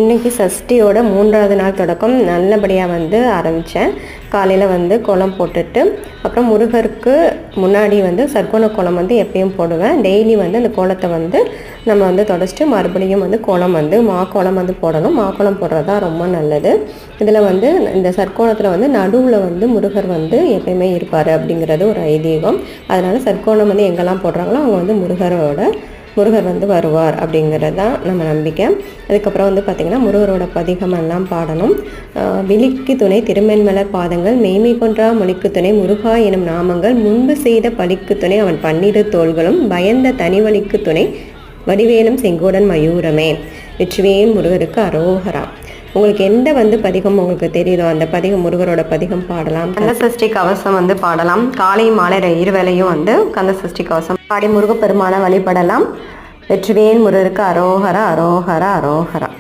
இன்றைக்கி சஷ்டியோட 3வது நாள் தொடக்கம் நல்லபடியாக ஆரம்பித்தேன். காலையில் கோலம் போட்டுட்டு அப்புறம் முருகருக்கு முன்னாடி சர்க்கோண கோலம் எப்பயும் போடுவேன். டெய்லி அந்த கோலத்தை நம்ம தொடச்சிட்டு மறுபடியும் கோலம் மாக்கோலம் போடணும். மாக்கோலம் போடுறது தான் ரொம்ப நல்லது. இதில் இந்த சர்க்கோணத்தில் நடுவில் முருகர் எப்பயுமே இருப்பார் அப்படிங்கிறது ஒரு ஐதீகம். அதனால் சர்க்கோணம் எங்கெல்லாம் போடுறாங்களோ அவங்க முருகர் வருவார் அப்படிங்கிறது தான் நம்ம நம்பிக்கை. அதுக்கப்புறம் பார்த்திங்கன்னா முருகரோட பதிகமெல்லாம் பாடணும். விழிக்கு துணை திருமென்மலர் பாதங்கள் மெய்மை கொன்றா மொழிக்கு துணை முருகா எனும் நாமங்கள் முன்பு செய்த பழிக்கு துணை அவன் 12 தோள்களும் பயந்த தனிவழிக்கு துணை வடிவேலும் செங்கோடன் மயூரமே வெற்றிவேல் முருகருக்கு அரோகரா. உங்களுக்கு எந்த பதிகம் உங்களுக்கு தெரியுதோ அந்த பதிகம் முருகரோட பதிகம் பாடலாம். கந்த சஷ்டி கவசம் பாடலாம். காலை மாலை 2 வேளையும் கந்த சஷ்டி கவசம் பாடி முருகப்பெருமான வழிபடலாம். வெற்றிவேல் முருகருக்கு அரோகரா அரோகரா அரோகரா.